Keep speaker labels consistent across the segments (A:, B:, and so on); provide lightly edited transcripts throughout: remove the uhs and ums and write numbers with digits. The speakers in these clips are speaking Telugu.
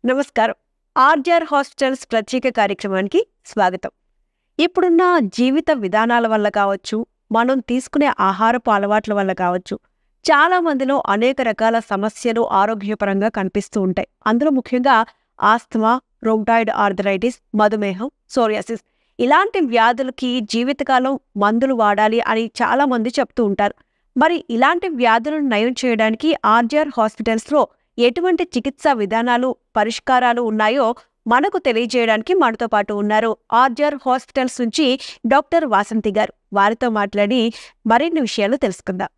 A: నమస్కారం. ఆర్‌జీఆర్ హాస్పిటల్స్ ప్రత్యేక కార్యక్రమానికి స్వాగతం. ఇప్పుడున్న జీవిత విధానాల వల్ల కావచ్చు, మనం తీసుకునే ఆహారపు అలవాట్ల వల్ల కావచ్చు, చాలా మందిలో అనేక రకాల సమస్యలు ఆరోగ్యపరంగా కనిపిస్తూ ఉంటాయి. అందులో ముఖ్యంగా ఆస్తమా, రొమటాయిడ్ ఆర్థరైటిస్, మధుమేహం, సోరియాసిస్ ఇలాంటి వ్యాధులకి జీవితకాలం మందులు వాడాలి అని చాలా మంది చెప్తూ ఉంటారు. మరి ఇలాంటి వ్యాధులను నయం చేయడానికి ఆర్‌జీఆర్ హాస్పిటల్స్‌లో ఎటువంటి చికిత్సా విధానాలు, పరిష్కారాలు ఉన్నాయో మనకు తెలియజేయడానికి మనతో పాటు ఉన్నారు ఆర్‌జీఆర్ హాస్పిటల్స్ నుంచి డాక్టర్ వాసంతి గారు. వారితో మాట్లాడి మరిన్ని విషయాలు తెలుసుకుందాం.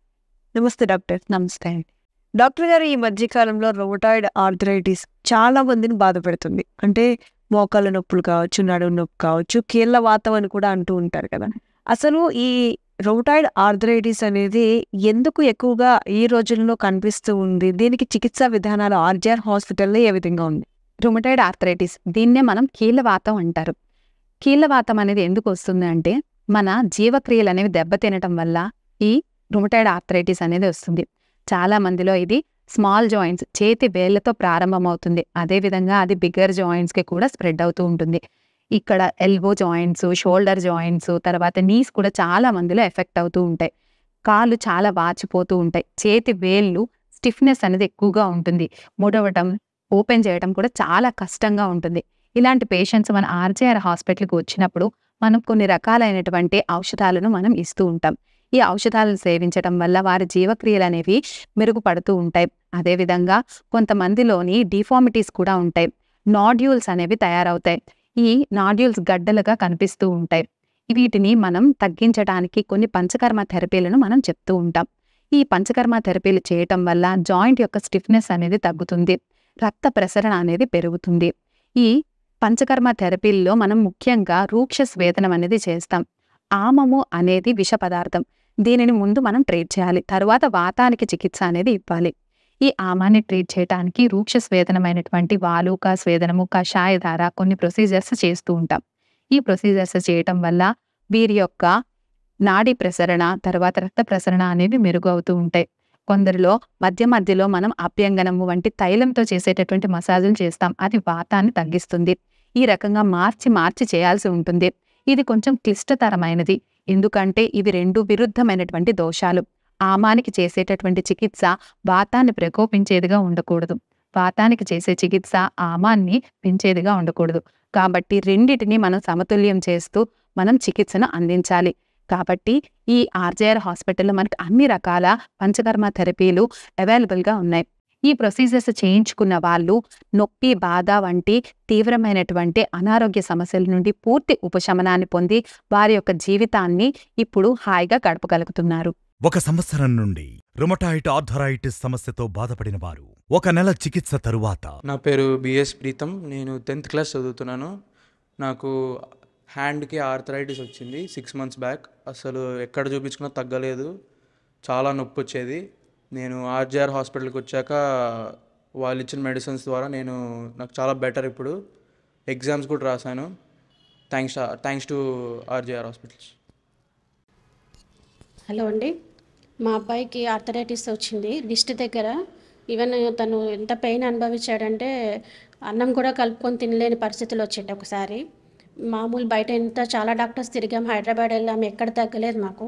A: నమస్తే డాక్టర్.
B: నమస్తే అండి.
A: డాక్టర్ గారు, ఈ మధ్య కాలంలో రొమటాయిడ్ ఆర్థరైటిస్ చాలా మందిని బాధపెడుతుంది. అంటే మోకాళ్ళ నొప్పులు కావచ్చు, నడుము నొప్పి కావచ్చు, కీళ్ళ వాతం అని కూడా అంటూ ఉంటారు కదా. అసలు ఈ రొమటాయిడ్ ఆర్థరైటిస్ అనేది ఎందుకు ఎక్కువగా ఈ రోజుల్లో కనిపిస్తూ ఉంది? దీనికి చికిత్సా విధానాలు ఆర్‌జీఆర్ హాస్పిటల్లో ఏ విధంగా ఉంది?
B: రుమటాయిడ్ ఆర్థరైటిస్ దీన్నే మనం కీళ్ళవాతం అంటారు. కీళ్ళవాతం అనేది ఎందుకు వస్తుంది అంటే మన జీవక్రియలు అనేవి దెబ్బతినటం వల్ల ఈ రుమటాయిడ్ ఆర్థరైటిస్ అనేది వస్తుంది. చాలా మందిలో ఇది స్మాల్ జాయింట్స్, చేతి వేళ్లతో ప్రారంభమవుతుంది. అదేవిధంగా అది బిగ్గర్ జాయింట్స్కి కూడా స్ప్రెడ్ అవుతూ ఉంటుంది. ఇక్కడ ఎల్బో జాయింట్స్, షోల్డర్ జాయింట్స్, తర్వాత నీస్ కూడా చాలా మందిలో ఎఫెక్ట్ అవుతూ ఉంటాయి. కాళ్ళు చాలా వాచిపోతూ ఉంటాయి. చేతి వేళ్ళు స్టిఫ్నెస్ అనేది ఎక్కువగా ఉంటుంది. ముడవటం, ఓపెన్ చేయడం కూడా చాలా కష్టంగా ఉంటుంది. ఇలాంటి పేషెంట్స్ మన ఆర్‌జీఆర్ హాస్పిటల్కి వచ్చినప్పుడు మనం కొన్ని రకాలైనటువంటి ఔషధాలను మనం ఇస్తూ ఉంటాం. ఈ ఔషధాలను సేవించడం వల్ల వారి జీవక్రియలు అనేవి మెరుగుపడుతూ ఉంటాయి. అదేవిధంగా కొంతమందిలోని డిఫార్మిటీస్ కూడా ఉంటాయి. నాడ్యూల్స్ అనేవి తయారవుతాయి. ఈ నాడ్యూల్స్ గడ్డలుగా కనిపిస్తూ ఉంటాయి. వీటిని మనం తగ్గించడానికి కొన్ని పంచకర్మ థెరపీలను మనం చెప్తూ ఉంటాం. ఈ పంచకర్మ థెరపీలు చేయటం వల్ల జాయింట్ యొక్క స్టిఫ్నెస్ అనేది తగ్గుతుంది. రక్త ప్రసరణ అనేది పెరుగుతుంది. ఈ పంచకర్మ థెరపీల్లో మనం ముఖ్యంగా రూక్ష స్వేదనం అనేది చేస్తాం. ఆమము అనేది విష పదార్థం. దీనిని ముందు మనం ట్రీట్ చేయాలి. తర్వాత వాతానికి చికిత్స అనేది ఇవ్వాలి. ఈ ఆమాన్ని ట్రీట్ చేయడానికి రూక్ష స్వేదనమైనటువంటి వాలూక స్వేదనము, కషాయధార కొన్ని ప్రొసీజర్స్ చేస్తూ ఉంటాం. ఈ ప్రొసీజర్స్ చేయటం వల్ల వీరి యొక్క నాడీ ప్రసరణ, తర్వాత రక్త ప్రసరణ అనేవి మెరుగు అవుతూ ఉంటాయి. కొందరిలో మధ్యలో మనం అభ్యంగనము వంటి తైలంతో చేసేటటువంటి మసాజులు చేస్తాం. అది వాతాన్ని తగ్గిస్తుంది. ఈ రకంగా మార్చి చేయాల్సి ఉంటుంది. ఇది కొంచెం క్లిష్టతరమైనది. ఎందుకంటే ఇవి రెండు విరుద్ధమైనటువంటి దోషాలు. ఆమానికి చేసేటటువంటి చికిత్స వాతాన్ని ప్రకోపించేదిగా ఉండకూడదు. వాతానికి చేసే చికిత్స ఆమాన్ని పెంచేదిగా ఉండకూడదు. కాబట్టి రెండిటిని మనం సమతుల్యం చేస్తూ మనం చికిత్సను అందించాలి. కాబట్టి ఈ ఆర్‌జీఆర్ హాస్పిటల్లో మనకి అన్ని రకాల పంచకర్మ థెరపీలు అవైలబుల్గా ఉన్నాయి. ఈ ప్రొసీజర్స్ చేయించుకున్న వాళ్ళు నొప్పి, బాధ వంటి తీవ్రమైనటువంటి అనారోగ్య సమస్యల నుండి పూర్తి ఉపశమనాన్ని పొంది వారి యొక్క జీవితాన్ని ఇప్పుడు హాయిగా గడపగలుగుతున్నారు.
C: 1 సంవత్సరం నుండి రుమటాయిడ్ ఆర్థరైటిస్ సమస్యతో బాధపడిన వారు 1 నెల చికిత్స తరువాత.
D: నా పేరు బిఎస్ ప్రీతం. నేను 10th క్లాస్ చదువుతున్నాను. నాకు హ్యాండ్కి ఆర్థరైటిస్ వచ్చింది 6 months బ్యాక్. అసలు ఎక్కడ చూపించుకున్నా తగ్గలేదు. చాలా నొప్పి వచ్చేది. నేను ఆర్‌జీఆర్ హాస్పిటల్కి వచ్చాక వాళ్ళు ఇచ్చిన మెడిసిన్స్ ద్వారా నాకు చాలా బెటర్. ఇప్పుడు ఎగ్జామ్స్ కూడా రాశాను. Thanks to RGR hospitals.
E: Hello అండి, మా అబ్బాయికి ఆర్థరైటిస్ వచ్చింది రిస్ట్ దగ్గర. ఈవెన్ తను ఎంత పెయిన్ అనుభవించాడంటే అన్నం కూడా కలుపుకొని తినలేని పరిస్థితులు వచ్చింది. ఒకసారి మామూలు బయట చాలా డాక్టర్స్ తిరిగాం, హైదరాబాద్ వెళ్ళాం, ఎక్కడ తగ్గలేదు మాకు.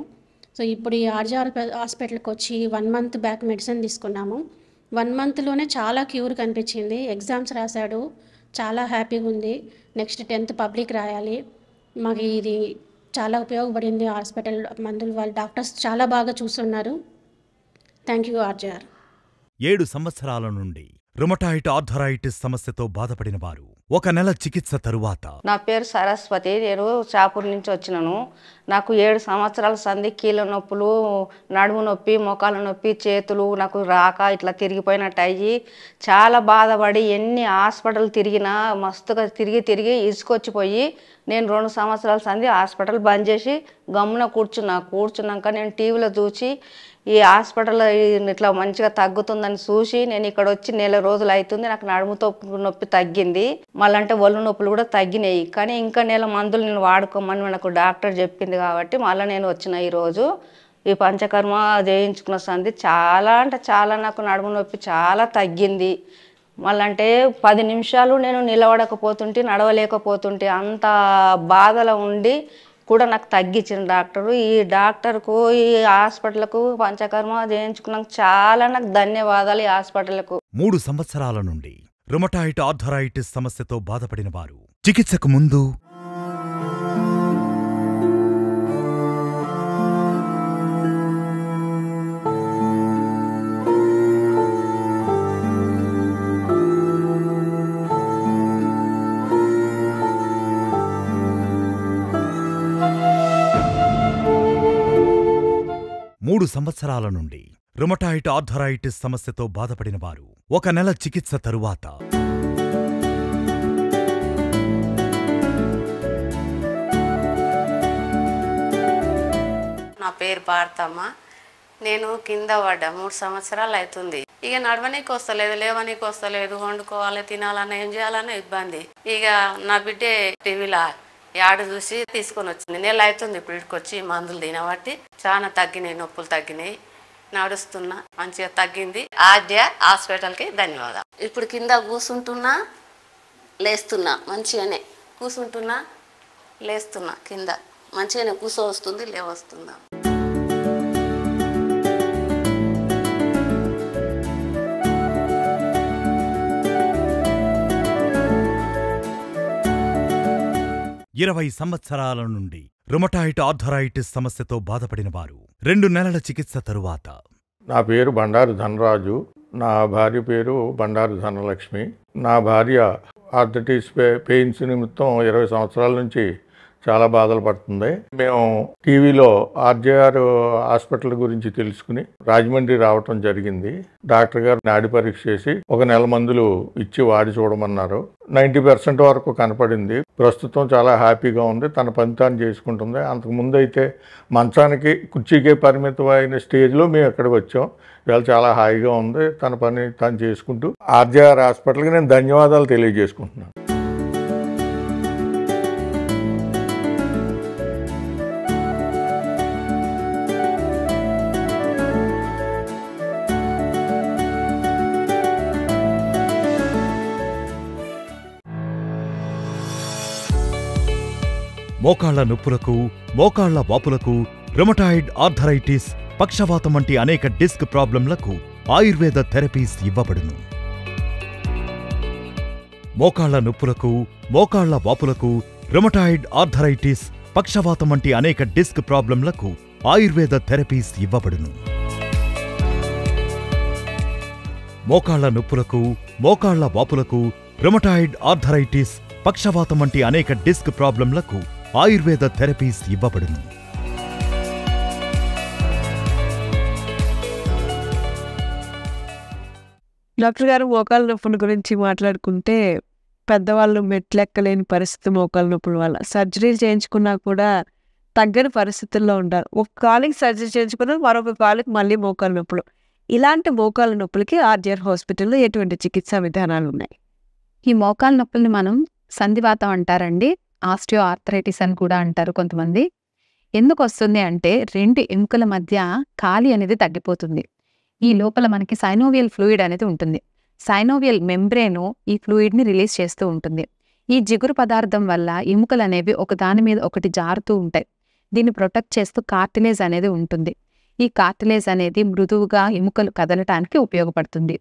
E: సో ఇప్పుడు ఈ ఆర్‌జీఆర్ హాస్పిటల్కి వచ్చి 1 month బ్యాక్ మెడిసిన్ తీసుకున్నాము. 1 monthలోనే చాలా క్యూర్ కనిపించింది. ఎగ్జామ్స్ రాశాడు, చాలా హ్యాపీగా ఉంది. నెక్స్ట్ 10th పబ్లిక్ రాయాలి. మాకు ఇది చాలా ఉపయోగపడింది. హాస్పిటల్ మందులు, వాళ్ళ డాక్టర్స్ చాలా బాగా చూస్తున్నారు. Thank you RGR.
C: 7 సంవత్సరాల నుండి రుమటాయిడ్ ఆర్థరైటిస్ సమస్యతో బాధపడిన వారు 1 నెల చికిత్స తరువాత.
F: నా పేరు సరస్వతి. నేను చాపూర్ నుంచి వచ్చినాను. నాకు 7 సంవత్సరాల సంధి కీళ్ళ నొప్పులు, నడుము నొప్పి, మోకాళ్ళ నొప్పి, చేతులు నాకు రాక ఇట్లా తిరిగిపోయినట్టు అయ్యి చాలా బాధపడి ఎన్ని హాస్పిటల్ తిరిగినా మస్తుగా తిరిగి ఇసుకొచ్చిపోయి నేను 2 సంవత్సరాల సంధి హాస్పిటల్ బంద్ చేసి గమ్మున కూర్చున్నాక నేను టీవీలో చూసి ఈ హాస్పిటల్లో ఇట్లా మంచిగా తగ్గుతుందని చూసి నేను ఇక్కడ వచ్చి 1 నెల రోజులు అవుతుంది. నాకు నడుముతో నొప్పి తగ్గింది, మళ్ళీ అంటే ఒళ్ళు నొప్పులు కూడా తగ్గినాయి. కానీ ఇంకా 1 నెల మందులు నేను వాడుకోమని నాకు డాక్టర్ చెప్పింది కాబట్టి మళ్ళీ నేను వచ్చిన ఈరోజు. ఈ పంచకర్మ చేయించుకున్న సంది చాలా అంటే చాలా నాకు నడుము నొప్పి చాలా తగ్గింది. మళ్ళంటే 10 నిమిషాలు నేను నిలబడకపోతుంటే నడవలేకపోతుంటే అంత బాధలో ఉండి కూడా నాకు తగ్గించిన డాక్టరు. ఈ డాక్టర్కు ఈ హాస్పిటల్కు పంచకర్మ చేయించుకున్నాక చాలా నాకు ధన్యవాదాలు ఈ హాస్పిటల్కు.
C: 3 సంవత్సరాల నుండి రుమటాయిడ్ ఆర్థరైటిస్ సమస్యతో బాధపడిన వారు చికిత్సకు ముందు 3 సంవత్సరాల నుండి రుమటాయిడ్ ఆర్థరైటిస్ సమస్యతో బాధపడిన వారు 1 నెల చికిత్స తరువాత
G: నా పేరు భారతమ్మ. నేను కింద పడ్డా 3 సంవత్సరాలు అవుతుంది. ఇక నడవనీకి వస్తలేదు, లేవనీకి వస్తలేదు, వండుకోవాలి, తినాలన్నా ఏం చేయాలన్నా ఇబ్బంది. ఇక నా బిడ్డే టీవీలో యాడ్ చూసి తీసుకొని వచ్చింది. నెల అవుతుంది ఇప్పటికి వచ్చి మందులు తినబట్టి చాలా తగ్గినాయి, నొప్పులు తగ్గినాయి, నడుస్తున్నా మంచిగా తగ్గింది. ఆద్య హాస్పిటల్కి ధన్యవాదాలు. ఇప్పుడు కింద కూర్చుంటున్నా, లేస్తున్నా, మంచిగానే కూర్చుంటున్నా, లేస్తున్నా, కింద మంచిగానే కూర్చో వస్తుంది, లేవస్తుందా.
C: ఇరవై సంవత్సరాల నుండి రుమటాయిడ్ ఆర్థరైటిస్ సమస్యతో బాధపడిన వారు 2 నెలల చికిత్స తరువాత.
H: నా పేరు బండారు ధనరాజు. నా భార్య పేరు బండారు ధనలక్ష్మి. నా భార్య ఆర్థరైటిస్ పెయిన్స్ నిమిత్తం 20 సంవత్సరాల నుంచి చాలా బాధలు పడుతుంది. మేము టీవీలో ఆర్జేఆర్ హాస్పిటల్ గురించి తెలుసుకుని రాజమండ్రి రావటం జరిగింది. డాక్టర్ గారు నాడి పరీక్ష చేసి 1 నెల మందులు ఇచ్చి వాడి చూడమన్నారు. 90% వరకు కనపడింది. ప్రస్తుతం చాలా హ్యాపీగా ఉంది, తన పని తాను చేసుకుంటుంది. అంతకుముందు అయితే మంచానికి కుర్చీకే పరిమితమైన స్టేజ్లో మేము ఎక్కడికి వచ్చాం. ఇవాళ చాలా హాయిగా ఉంది, తన పని తాను చేసుకుంటూ. ఆర్జేఆర్ హాస్పిటల్కి నేను ధన్యవాదాలు తెలియజేసుకుంటున్నాను.
C: మోకాళ్ల నొప్పులకు, మోకాళ్ల వాపులకు, రుమటాయిడ్ ఆర్థరైటిస్, పక్షవాతం వంటి అనేక డిస్క్ ప్రాబ్లంలకు ఆయుర్వేద థెరపీస్ ఇవ్వబడును. మోకాళ్ల నొప్పులకు, మోకాళ్ల వాపులకు, రుమటాయిడ్ ఆర్థరైటిస్, పక్షవాతం వంటి అనేక డిస్క్ ప్రాబ్లంలకు ఆయుర్వేద థెరపీస్ ఇవ్వబడును. మోకాళ్ల నొప్పులకు, మోకాళ్ల వాపులకు, రుమటాయిడ్ ఆర్థరైటిస్, పక్షవాతం వంటి అనేక డిస్క్ ప్రాబ్లంలకు ఆయుర్వేద థెరపీస్ ఇవ్వబడును.
A: డాక్టర్ గారు, మోకాళ్ళ నొప్పుల గురించి మాట్లాడుకుంటే పెద్దవాళ్ళు మెట్లెక్కలేని పరిస్థితి మోకాళ్ళ నొప్పుల వల్ల సర్జరీలు చేయించుకున్నా కూడా తగ్గని పరిస్థితుల్లో ఉంటారు. ఒక కాలికి సర్జరీ చేయించుకున్నా మరొక కాలికి మళ్ళీ మోకాళ్ళ నొప్పులు. ఇలాంటి మోకాళ్ళ నొప్పులకి ఆర్జీఆర్ హాస్పిటల్లో ఎటువంటి చికిత్సా విధానాలు ఉన్నాయి?
B: ఈ మోకాళ్ళ నొప్పుల్ని మనం సంధివాతం అంటారండి, ఆస్టియో ఆర్థరైటిస్ అని కూడా అంటారు కొంతమంది. ఎందుకు వస్తుంది అంటే 2 ఎముకల మధ్య ఖాళీ అనేది తగ్గిపోతుంది. ఈ లోపల మనకి సైనోవియల్ ఫ్లూయిడ్ అనేది ఉంటుంది. సైనోవియల్ మెంబ్రేను ఈ ఫ్లూయిడ్ని రిలీజ్ చేస్తూ ఉంటుంది. ఈ జిగురు పదార్థం వల్ల ఎముకలు అనేవి ఒకదాని మీద ఒకటి జారుతూ ఉంటాయి. దీన్ని ప్రొటెక్ట్ చేస్తూ కార్టిలేజ్ అనేది ఉంటుంది. ఈ కార్టిలేజ్ అనేది మృదువుగా ఎముకలు కదలటానికి ఉపయోగపడుతుంది.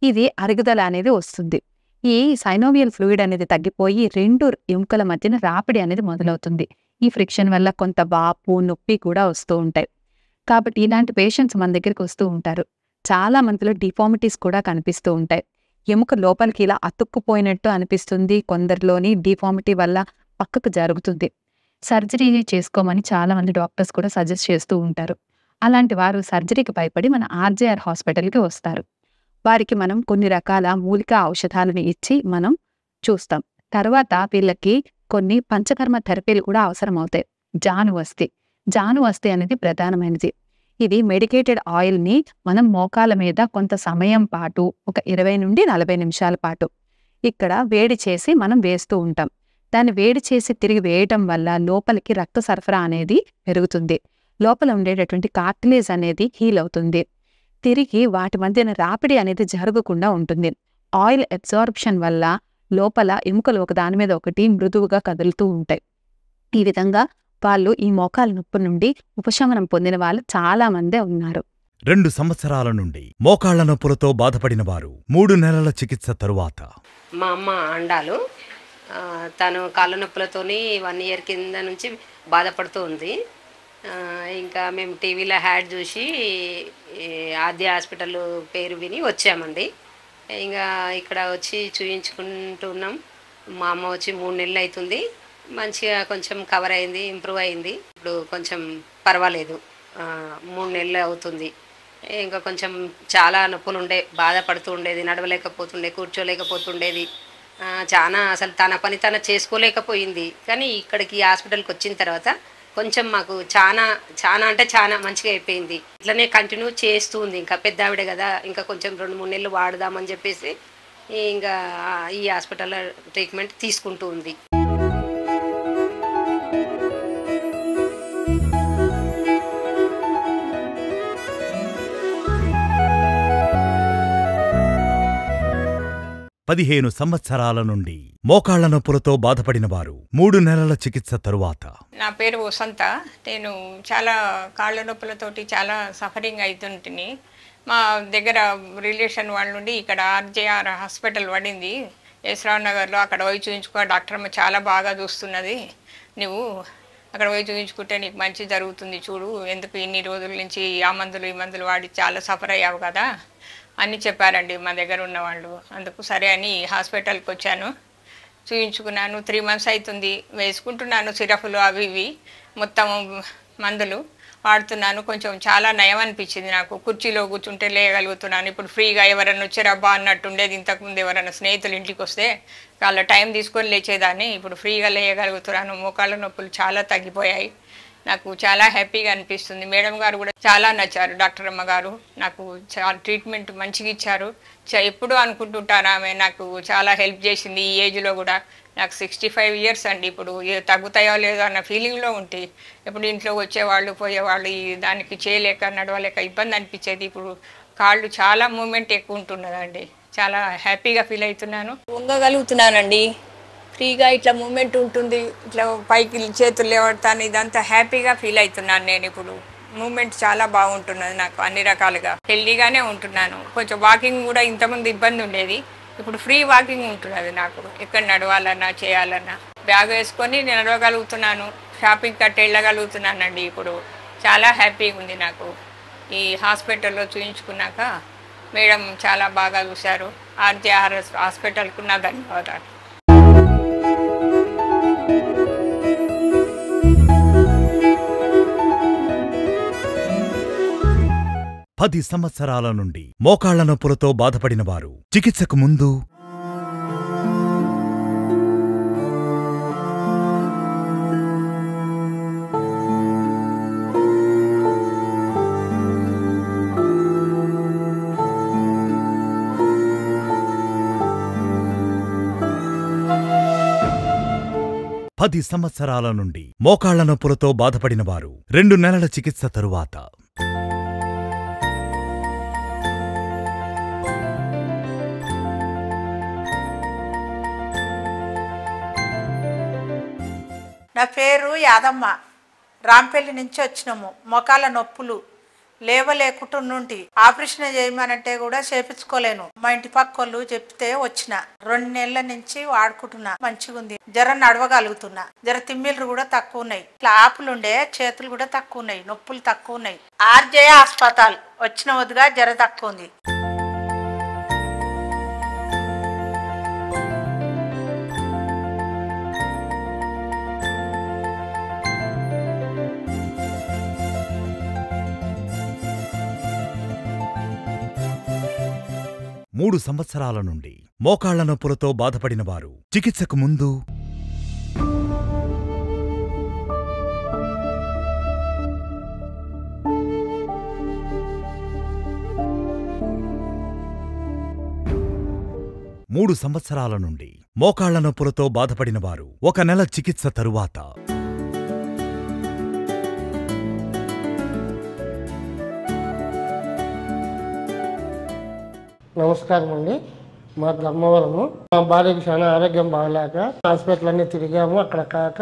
B: ఇది అరుగుదల అనేది వస్తుంది. ఈ సైనోవియల్ ఫ్లూయిడ్ అనేది తగ్గిపోయి 2 ఎముకల మధ్యన రాపిడి అనేది మొదలవుతుంది. ఈ ఫ్రిక్షన్ వల్ల కొంత వాపు, నొప్పి కూడా వస్తూ ఉంటాయి. కాబట్టి ఇలాంటి పేషెంట్స్ మన దగ్గరికి వస్తూ ఉంటారు. చాలా మందిలో డిఫార్మిటీస్ కూడా కనిపిస్తూ ఉంటాయి. ఎముక లోపలికి ఇలా అతుక్కుపోయినట్టు అనిపిస్తుంది. కొందరిలోని డిఫార్మిటీ వల్ల పక్కకు జరుగుతుంది. సర్జరీ చేసుకోమని చాలా మంది డాక్టర్స్ కూడా సజెస్ట్ చేస్తూ ఉంటారు. అలాంటి వారు సర్జరీకి భయపడి మన ఆర్జేఆర్ హాస్పిటల్కి వస్తారు. వారికి మనం కొన్ని రకాల మూలికా ఔషధాలను ఇచ్చి మనం చూస్తాం. తర్వాత వీళ్ళకి కొన్ని పంచకర్మ థెరపీలు కూడా అవసరం అవుతాయి. జానువస్తి అనేది ప్రధానమైనది. ఇది మెడికేటెడ్ ఆయిల్ని మనం మోకాల మీద కొంత సమయం పాటు, ఒక 20 నుండి 40 నిమిషాల పాటు ఇక్కడ వేడి చేసి మనం వేస్తూ ఉంటాం. దాన్ని వేడి చేసి తిరిగి వేయటం వల్ల లోపలికి రక్త సరఫరా అనేది పెరుగుతుంది. లోపల ఉండేటటువంటి కార్టిలేజ్ అనేది హీల్ అవుతుంది. తిరిగి వాటి మధ్యన రాపిడి అనేది జరగకుండా ఉంటుంది. ఆయిల్ అబ్సార్ప్షన్ వల్ల లోపల ఎముకలు ఒక దాని మీద ఒకటి మృదువుగా కదులుతూ ఉంటాయి. ఈ విధంగా వాళ్ళు ఈ మోకాల నొప్పి నుండి ఉపశమనం పొందిన వాళ్ళు చాలా మందే ఉన్నారు.
C: 2 సంవత్సరాల నుండి మోకాళ్ల నొప్పులతో బాధపడిన వారు 3 నెలల చికిత్స తరువాత.
I: మా అమ్మ అండాలు తను కాళ్ళ నొప్పులతోని 1 ఇయర్ కింద నుంచి బాధపడుతూ ఉంది. ఇంకా మేము టీవీలో యాడ్ చూసి ఆద్య హాస్పిటల్ పేరు విని వచ్చామండి. ఇంకా ఇక్కడ వచ్చి చూయించుకుంటున్నాం. మా అమ్మ వచ్చి 3 నెలలు అవుతుంది. మంచిగా కొంచెం కవర్ అయింది, ఇంప్రూవ్ అయింది. ఇప్పుడు కొంచెం పర్వాలేదు, 3 నెలలు అవుతుంది. ఇంకా కొంచెం చాలా నొప్పులు ఉండే, బాధపడుతూ ఉండేది, నడవలేకపోతుండే, కూర్చోలేకపోతుండేది. చాలా అసలు తన పని తన చేసుకోలేకపోయింది. కానీ ఇక్కడికి హాస్పిటల్కి వచ్చిన తర్వాత కొంచెం మాకు చాలా చాలా అంటే చాలా మంచిగా అయిపోయింది. ఇట్లనే కంటిన్యూ చేస్తూ ఉంది. ఇంకా పెద్ద ఆవిడే కదా, ఇంకా కొంచెం 2-3 నెలలు వాడదామని చెప్పేసి ఇంకా ఈ హాస్పిటల్లో ట్రీట్మెంట్ తీసుకుంటూ ఉంది.
C: పదిహేను సంవత్సరాల నుండి మోకాళ్ల నొప్పులతో బాధపడిన వారు 3 నెలల చికిత్స తరువాత.
J: నా పేరు వసంత. నేను చాలా కాళ్ళ నొప్పులతోటి చాలా సఫరింగ్ అవుతుంటిని. మా దగ్గర రిలేషన్ వాళ్ళ నుండి ఇక్కడ ఆర్జేఆర్ హాస్పిటల్ పడింది యశ్రావ్ నగర్లో. అక్కడ పోయి చూయించుకో, డాక్టర్ అమ్మ చాలా బాగా చూస్తున్నది, నువ్వు అక్కడ పోయి చూయించుకుంటే నీకు మంచి జరుగుతుంది చూడు, ఎందుకు ఇన్ని రోజుల నుంచి ఆ మందులు ఈ మందులు వాడి చాలా సఫర్ అయ్యావు కదా అని చెప్పారండి మా దగ్గర ఉన్నవాళ్ళు. అందుకు సరే అని హాస్పిటల్కి వచ్చాను, చూయించుకున్నాను. 3 months అవుతుంది. వేసుకుంటున్నాను సిరఫ్లు అవి ఇవి మొత్తం మందులు వాడుతున్నాను. కొంచెం చాలా నయం అనిపించింది నాకు. కుర్చీలో కూర్చుంటే లేయగలుగుతున్నాను. ఇప్పుడు ఫ్రీగా ఎవరైనా వచ్చారబ్బా అన్నట్టుండేది. ఇంతకుముందు ఎవరైనా స్నేహితులు ఇంటికి వస్తే వాళ్ళ టైం తీసుకొని లేచేదాన్ని. ఇప్పుడు ఫ్రీగా లేయగలుగుతున్నాను. మోకాళ్ళ నొప్పులు చాలా తగ్గిపోయాయి. నాకు చాలా హ్యాపీగా అనిపిస్తుంది. మేడం గారు కూడా చాలా నచ్చారు, డాక్టర్ అమ్మ గారు. నాకు చాలా ట్రీట్మెంట్ మంచిగా ఇచ్చారు. ఎప్పుడూ అనుకుంటుంటాను ఆమె నాకు చాలా హెల్ప్ చేసింది. ఈ ఏజ్లో కూడా నాకు 65 years అండి. ఇప్పుడు తగ్గుతాయో లేదో అన్న ఫీలింగ్లో ఉంటే ఎప్పుడు ఇంట్లో వచ్చేవాళ్ళు పోయేవాళ్ళు, దానికి చేయలేక నడవలేక ఇబ్బంది అనిపించేది. ఇప్పుడు కాళ్ళు చాలా మూమెంట్ ఎక్కువ ఉంటున్నదండి. చాలా హ్యాపీగా ఫీల్ అవుతున్నాను. వంగగలుగుతున్నానండి, ఫ్రీగా ఇట్లా మూమెంట్ ఉంటుంది, ఇట్లా పైకి చేతులు లేవడతాను. ఇదంతా హ్యాపీగా ఫీల్ అవుతున్నాను నేను. ఇప్పుడు మూమెంట్ చాలా బాగుంటున్నది నాకు. అన్ని రకాలుగా హెల్దీగానే ఉంటున్నాను. కొంచెం వాకింగ్ కూడా ఇంతకుముందు ఇబ్బంది ఉండేది, ఇప్పుడు ఫ్రీ వాకింగ్ ఉంటున్నది నాకు. ఎక్కడ నడవాలన్నా చేయాలన్నా బ్యాగ్ వేసుకొని నేను నడవగలుగుతున్నాను. షాపింగ్ కట్టి వెళ్ళగలుగుతున్నానండి. ఇప్పుడు చాలా హ్యాపీగా ఉంది నాకు. ఈ హాస్పిటల్లో చూయించుకున్నాక మేడం చాలా బాగా చూశారు. ఆర్జేఆర్ హాస్పిటల్కు నా ధన్యవాదాలు.
C: 10 సంవత్సరాల నుండి మోకాళ్ల నొప్పులతో బాధపడిన వారు చికిత్సకు ముందు, పది సంవత్సరాల నుండి మోకాళ్ల నొప్పులతో బాధపడిన వారు 2 నెలల చికిత్స తరువాత.
K: నా పేరు యాదమ్మ. రాంపల్లి నుంచి వచ్చినాము. మోకాల నొప్పులు లేవలేకుండా నుండి ఆపరేషన్ చేయమనంటే కూడా చేపించుకోలేను. మా ఇంటి పక్కోళ్ళు చెప్తే వచ్చిన 2 నెలల నుంచి వాడుకుంటున్నా. మంచిగా ఉంది. జర నడవగలుగుతున్నా. జర తిమ్మిళ్ళు కూడా తక్కువ ఉన్నాయి. ఇట్లా ఆపులుండే చేతులు కూడా తక్కువ ఉన్నాయి. నొప్పులు తక్కువ ఉన్నాయి. ఆర్జే హాస్పిటల్ వచ్చిన వద్దుగా జర తక్కువ ఉంది.
C: మూడు సంవత్సరాల నుండి మోకాళ్ల నొప్పులతో బాధపడిన వారు చికిత్సకు ముందు, మూడు సంవత్సరాల నుండి మోకాళ్ల నొప్పులతో బాధపడిన వారు 1 నెల చికిత్స తరువాత.
L: నమస్కారం అండి. మా ధర్మవరము. మా భార్యకి చాలా ఆరోగ్యం బాగలేక హాస్పిటల్ అన్నీ తిరిగాము. అక్కడ కాక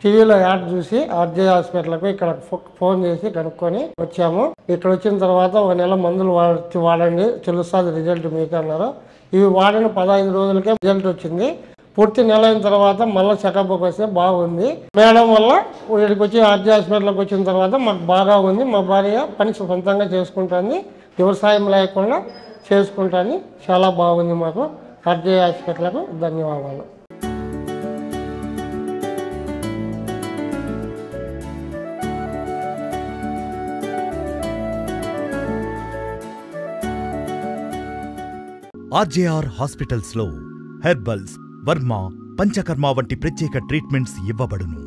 L: టీవీలో యాడ్ చూసి ఆర్జే హాస్పిటల్కు ఇక్కడ ఫోన్ చేసి కనుక్కొని వచ్చాము. ఇక్కడ వచ్చిన తర్వాత 1 నెల మందులు వాడండి, తెలుస్తుంది రిజల్ట్ మీకు అన్నారు. ఇవి వాడిన 15 రోజులకే రిజల్ట్ వచ్చింది. పూర్తి నెల అయిన తర్వాత మళ్ళీ చెకప్కి వస్తే బాగుంది. మేడం వల్ల ఇక్కడికి వచ్చి ఆర్జే హాస్పిటల్కి వచ్చిన తర్వాత మాకు బాగా ఉంది. మా భార్య పని సొంతంగా చేసుకుంటుంది, వ్యవసాయం లేకుండా చేసుకుంటుంది. చాలా బాగుంది మాకు. ఆర్జే హాస్పిటల్కు ధన్యవాదాలు.
C: ఆర్జేఆర్ హాస్పిటల్స్ లో హెర్బల్స్, వర్మ, పంచకర్మ వంటి ప్రత్యేక ట్రీట్మెంట్స్ ఇవ్వబడును.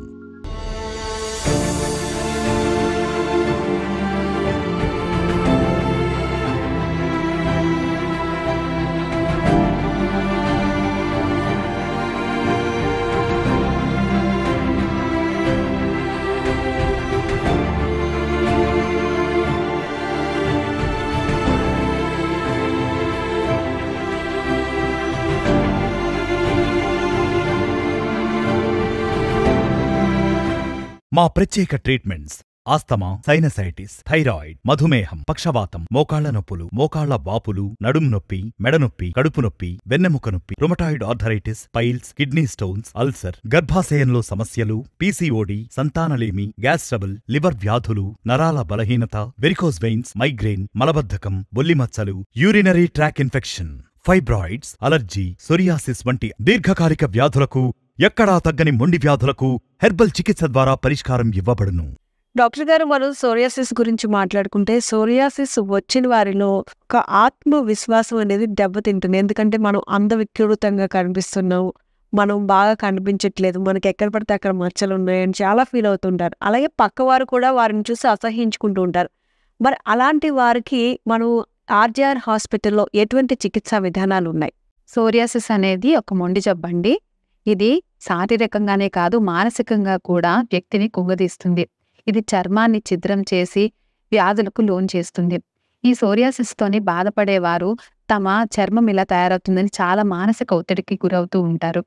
C: మా ప్రత్యేక ట్రీట్మెంట్స్ ఆస్తమా, సైనసైటిస్, థైరాయిడ్, మధుమేహం, పక్షవాతం, మోకాళ్ల నొప్పులు, మోకాళ్ల వాపులు, నడుము నొప్పి, మెడ నొప్పి, కడుపు నొప్పి, వెన్నెముక నొప్పి, rheumatoid arthritis, piles, kidney stones, ulcer, గర్భాశయంలో సమస్యలు, పీసీఓడి, సంతానలేమి, గ్యాస్ ట్రబుల్, లివర్ వ్యాధులు, నరాల బలహీనత, వెరికోస్ వెయిన్స్, మైగ్రేన్, మలబద్ధకం, బొల్లిమచ్చలు, urinary tract infection, fibroids, allergy, psoriasis వంటి దీర్ఘకాలిక వ్యాధులకు, ఎక్కడా తగ్గని మొండి వ్యాధులకు హెర్బల్ చికిత్స ద్వారా పరిష్కారం ఇవ్వబడును.
A: డాక్టర్ గారు, మనం సోరియాసిస్ గురించి మాట్లాడుకుంటే సోరియాసిస్ వచ్చిన వారిలో ఒక ఆత్మవిశ్వాసం అనేది దెబ్బతింటుంది. ఎందుకంటే మనం అందవికృతంగా కనిపిస్తున్నాము, మనం బాగా కనిపించట్లేదు, మనకి ఎక్కడ పడితే అక్కడ మచ్చలు ఉన్నాయని చాలా ఫీల్ అవుతుంటారు. అలాగే పక్కవారు కూడా వారిని చూసి అసహించుకుంటూ ఉంటారు. మరి అలాంటి వారికి మనం ఆర్జేఆర్ హాస్పిటల్లో ఎటువంటి చికిత్సా విధానాలు ఉన్నాయి?
B: సోరియాసిస్ అనేది ఒక మొండి జబ్బండి. ఇది శారీరకంగానే కాదు, మానసికంగా కూడా వ్యక్తిని కుంగదీస్తుంది. ఇది చర్మాన్ని ఛిద్రం చేసి వ్యాధులకు లోన్ చేస్తుంది. ఈ సోరియాసిస్తోని బాధపడేవారు తమ చర్మం ఇలా తయారవుతుందని చాలా మానసిక ఒత్తిడికి గురవుతూ ఉంటారు.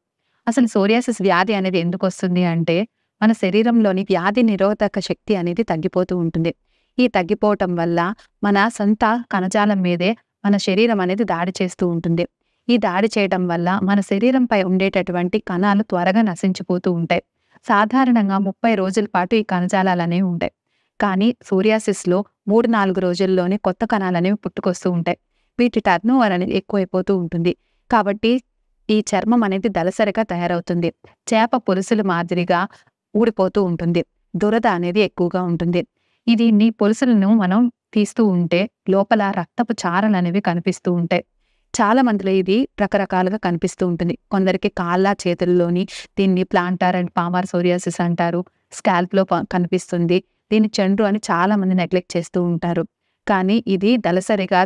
B: అసలు సోరియాసిస్ వ్యాధి అనేది ఎందుకు వస్తుంది అంటే, మన శరీరంలోని వ్యాధి నిరోధక శక్తి అనేది తగ్గిపోతూ ఉంటుంది. ఈ తగ్గిపోవటం వల్ల మన సొంత కణజాలం మీదే మన శరీరం అనేది దాడి చేస్తూ ఉంటుంది. ఈ దాడి చేయడం వల్ల మన శరీరంపై ఉండేటటువంటి కణాలు త్వరగా నశించిపోతూ ఉంటాయి. సాధారణంగా 30 రోజుల పాటు ఈ కణజాలాలు అనేవి ఉంటాయి. కానీ సోరియాసిస్లో 3-4 రోజుల్లోనే కొత్త కణాలు అనేవి పుట్టుకొస్తూ ఉంటాయి. వీటి టర్నోవర్ అనేది ఎక్కువైపోతూ ఉంటుంది. కాబట్టి ఈ చర్మం అనేది దళసరిగా తయారవుతుంది. చేప పొలుసుల మాదిరిగా ఊడిపోతూ ఉంటుంది. దురద అనేది ఎక్కువగా ఉంటుంది. నీ పొలుసులను మనం తీస్తూ ఉంటే లోపల రక్తపు చారలు అనేవి కనిపిస్తూ ఉంటాయి. చాలా మందిలో ఇది రకరకాలుగా కనిపిస్తూ ఉంటుంది. కొందరికి కాళ్ళ చేతుల్లోని దీన్ని ప్లాంటార్ అండ్ పామార్ సోరియాసిస్ అంటారు. స్కాల్ప్లో కనిపిస్తుంది. దీన్ని చండ్రు అని చాలా మంది నెగ్లెక్ట్ చేస్తూ ఉంటారు. కానీ ఇది దళసరిగా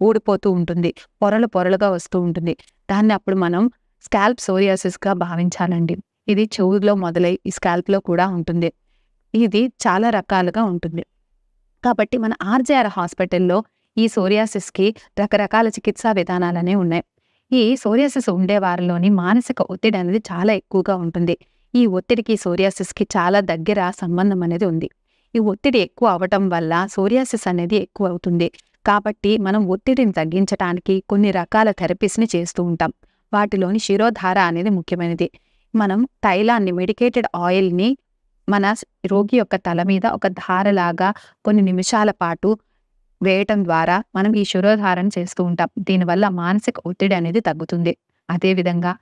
B: ఊడిపోతూ ఉంటుంది, పొరలు పొరలుగా వస్తూ ఉంటుంది. దాన్ని అప్పుడు మనం స్కాల్ప్ సోరియాసిస్గా భావించాలండి. ఇది చెవులో మొదలై ఈ స్కాల్ప్లో కూడా ఉంటుంది. ఇది చాలా రకాలుగా ఉంటుంది. కాబట్టి మన ఆర్జేఆర్ హాస్పిటల్లో ఈ సోరియాసిస్కి రకరకాల చికిత్సా విధానాలనే ఉన్నాయి. ఈ సోరియాసిస్ ఉండే వారిలోని మానసిక ఒత్తిడి అనేది చాలా ఎక్కువగా ఉంటుంది. ఈ ఒత్తిడికి సోరియాసిస్కి చాలా దగ్గర సంబంధం అనేది ఉంది. ఈ ఒత్తిడి ఎక్కువ అవటం వల్ల సోరియాసిస్ అనేది ఎక్కువ అవుతుంది. కాబట్టి మనం ఒత్తిడిని తగ్గించడానికి కొన్ని రకాల థెరపీస్ని చేస్తూ ఉంటాం. వాటిలోని శిరోధార అనేది ముఖ్యమైనది. మనం తైలాన్ని, మెడికేటెడ్ ఆయిల్ని మన రోగి యొక్క తల మీద ఒక ధారలాగా కొన్ని నిమిషాల పాటు వేయటం ద్వారా మనం ఈ శిరోధారణ చేస్తూ ఉంటాం. దీనివల్ల మానసిక ఒత్తిడి అనేది తగ్గుతుంది. అదేవిధంగా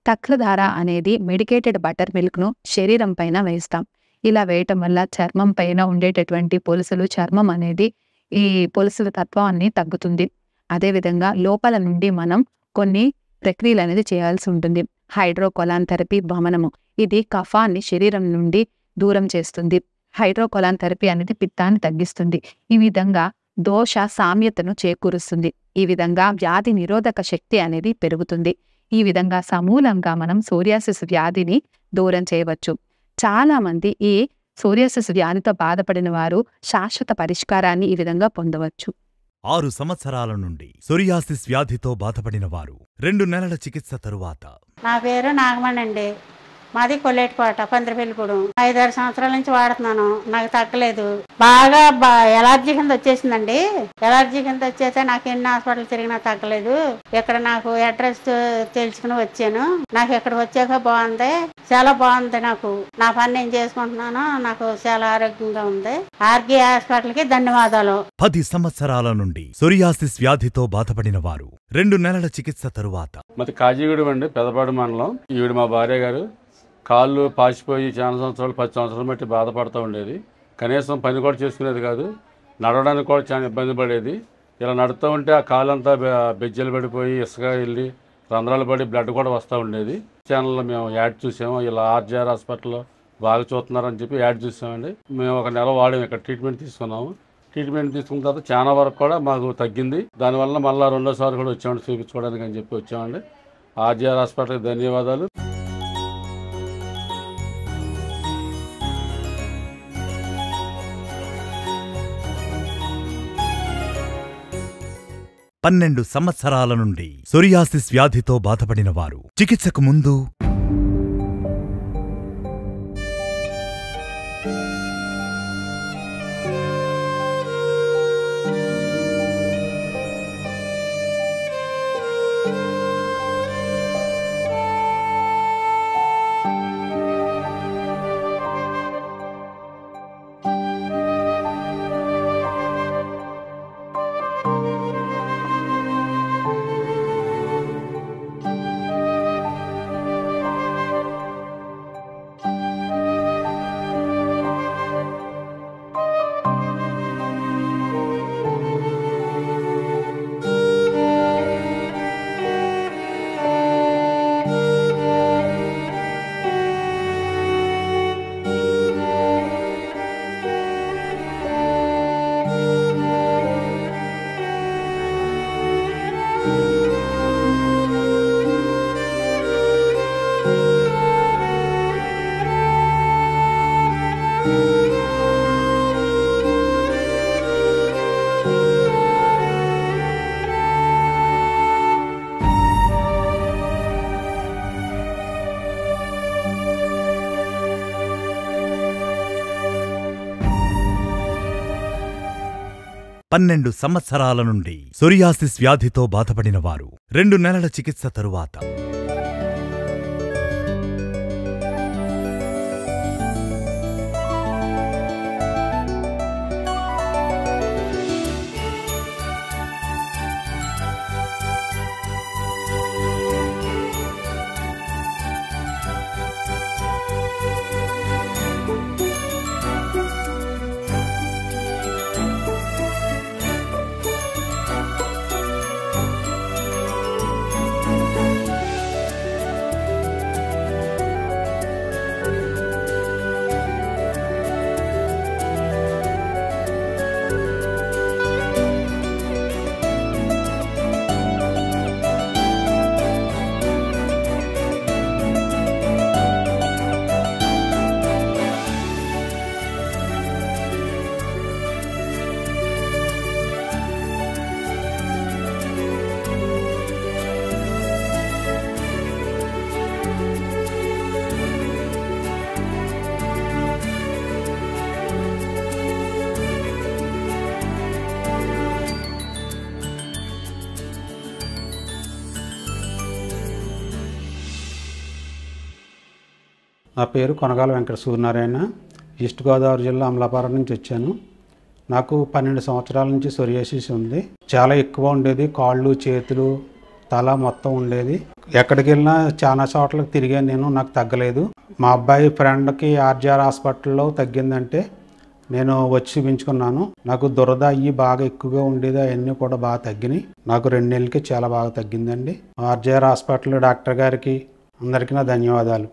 B: తక్రధార అనేది మెడికేటెడ్ బటర్ మిల్క్ను శరీరం పైన వేస్తాం. ఇలా వేయటం వల్ల చర్మం పైన ఉండేటటువంటి పొలుసులు, చర్మం అనేది ఈ పొలుసుల తత్వాన్ని తగ్గుతుంది. అదేవిధంగా లోపల నుండి మనం కొన్ని ప్రక్రియలు అనేది చేయాల్సి ఉంటుంది. హైడ్రోకొలాన్ థెరపీ భమనము, ఇది కఫాన్ని శరీరం నుండి దూరం చేస్తుంది. హైడ్రోకొలాన్ థెరపీ అనేది పిత్తాన్ని తగ్గిస్తుంది. ఈ విధంగా దోష సామ్యతను చేకూరుస్తుంది. ఈ విధంగా వ్యాధి నిరోధక శక్తి అనేది పెరుగుతుంది. ఈ విధంగా సమూలంగా మనం సోరియాసిస్ వ్యాధిని దూరం చేయవచ్చు. చాలా మంది ఈ సోరియాసిస్ వ్యాధితో బాధపడిన వారు శాశ్వత పరిష్కారాన్ని ఈ విధంగా పొందవచ్చు.
C: 6 సంవత్సరాల నుండి సొరియాసిస్ వ్యాధితో బాధపడిన వారు 2 నెలల చికిత్స తరువాత
M: నా పేరు నాగమణి అండి. మాది కొల్లేటికోట పందిరిపెల్లిగూడెం. 5-6 సంవత్సరాల నుంచి వాడుతున్నాను. నాకు తగ్గలేదు. బాగా ఎలర్జీ కింద వచ్చేసిందండి. ఎలర్జీ కింద వచ్చేస్తే నాకు ఎన్ని హాస్పిటల్ తిరిగినా తగ్గలేదు. ఇక్కడ నాకు అడ్రస్ తెలుసుకుని వచ్చాను. నాకు ఇక్కడికి వచ్చాక బాగుంది, చాలా బాగుంది. నాకు నా పని నేను చేసుకుంటున్నాను. నాకు చాలా ఆరోగ్యంగా ఉంది. ఆర్గే హాస్పిటల్ కి ధన్యవాదాలు.
C: 10 సంవత్సరాల నుండి సొరియాసిస్ వ్యాధితో బాధపడిన వారు 2 నెలల చికిత్స తరువాత
N: మరి కాజీగూడెం అండి, పెదపాడు మండలం. ఈవిడ మా భార్య గారు. కాళ్ళు పాచిపోయి చాలా సంవత్సరాలు 10 సంవత్సరాలు బట్టి బాధపడుతూ ఉండేది. కనీసం పని కూడా చేసుకునేది కాదు. నడవడానికి కూడా చాలా ఇబ్బంది పడేది. ఇలా నడుతూ ఉంటే ఆ కాళ్ళంతా బెజ్జలు పడిపోయి ఇసుక వెళ్ళి రంధ్రాలు పడి బ్లడ్ కూడా వస్తూ ఉండేది. ఛానల్లో మేము యాడ్ చూసాము, ఇలా ఆర్జీఆర్ హాస్పిటల్లో బాగా చూస్తున్నారని చెప్పి యాడ్ చూసామండి. మేము 1 నెల వాడాము, ఇక్కడ ట్రీట్మెంట్ తీసుకున్నాము. ట్రీట్మెంట్ తీసుకున్న తర్వాత చాలా వరకు కూడా మాకు తగ్గింది. దానివల్ల మళ్ళీ 2వ సారి కూడా వచ్చామండి చూపించుకోవడానికి అని చెప్పి వచ్చామండి. ఆర్జీఆర్ హాస్పిటల్కి ధన్యవాదాలు.
C: పన్నెండు సంవత్సరాల నుండి సొరియాసిస్ వ్యాధితో బాధపడిన వారు చికిత్సకు ముందు పన్నెండు సంవత్సరాల నుండి సొరియాసిస్ వ్యాధితో బాధపడిన వారు 2 నెలల చికిత్స తరువాత
O: నా పేరు కొనగాల వెంకట సూర్యనారాయణ. ఈస్ట్ గోదావరి జిల్లా అమలాపురం నుంచి వచ్చాను. నాకు 12 సంవత్సరాల నుంచి సొరియాసిస్ ఉంది. చాలా ఎక్కువ ఉండేది. కాళ్ళు, చేతులు, తల మొత్తం ఉండేది. ఎక్కడికి వెళ్ళినా చాలా చోట్లకి తిరిగాను నేను, నాకు తగ్గలేదు. మా అబ్బాయి ఫ్రెండ్కి ఆర్జీఆర్ హాస్పిటల్లో తగ్గిందంటే నేను వచ్చి చూపించుకున్నాను. నాకు దురద అయ్యి బాగా ఎక్కువగా ఉండేది, అవన్నీ కూడా బాగా తగ్గినాయి. నాకు 2 నెలలకి చాలా బాగా తగ్గిందండి. ఆర్జీఆర్ హాస్పిటల్ డాక్టర్ గారికి అందరికీ నా ధన్యవాదాలు.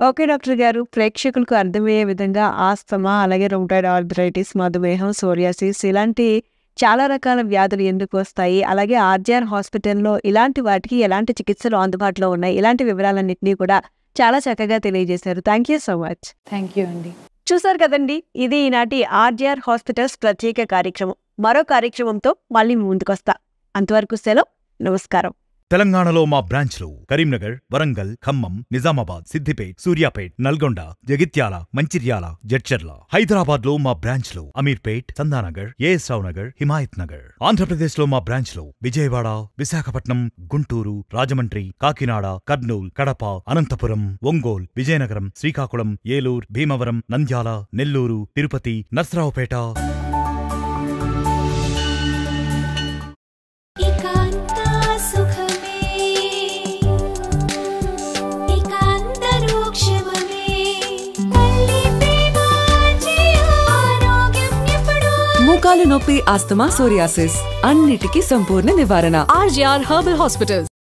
A: ఓకే డాక్టర్ గారు, ప్రేక్షకులకు అర్థమయ్యే విధంగా ఆస్తమా, అలాగే రొమటాయిడ్ ఆర్థరైటిస్, మధుమేహం, సోరియాసిస్ ఇలాంటి చాలా రకాల వ్యాధులు ఎందుకు వస్తాయి, అలాగే ఆర్జీఆర్ హాస్పిటల్లో ఇలాంటి వాటికి ఎలాంటి చికిత్సలు అందుబాటులో ఉన్నాయి, ఇలాంటి వివరాలన్నింటినీ కూడా చాలా చక్కగా తెలియజేశారు. Thank you so much.
B: Thank you అండి.
A: చూసారు కదండి, ఇది ఈనాటి ఆర్జీఆర్ హాస్పిటల్స్ ప్రత్యేక కార్యక్రమం. మరో కార్యక్రమంతో మళ్ళీ ముందుకొస్తా. అంతవరకు సెలవు, నమస్కారం.
C: తెలంగాణలో మా బ్రాంచ్లు కరీంనగర్, వరంగల్, ఖమ్మం, నిజామాబాద్, సిద్దిపేట్, సూర్యాపేట్, నల్గొండ, జగిత్యాల, మంచిర్యాల, జడ్చర్ల. హైదరాబాద్లో మా బ్రాంచ్లు అమీర్పేట్, చందానగర్, ఏఎస్ రావు నగర్, హిమాయత్ నగర్. ఆంధ్రప్రదేశ్లో మా బ్రాంచ్లు విజయవాడ, విశాఖపట్నం, గుంటూరు, రాజమండ్రి, కాకినాడ, కర్నూల్, కడప, అనంతపురం, ఒంగోల్, విజయనగరం, శ్రీకాకుళం, ఏలూరు, భీమవరం, నంద్యాల, నెల్లూరు, తిరుపతి, నర్సరావుపేట.
P: మోకాలు నొప్పి, ఆస్తమా, సోరియాసిస్ అన్నిటికీ సంపూర్ణ నివారణ. RGR herbal hospitals.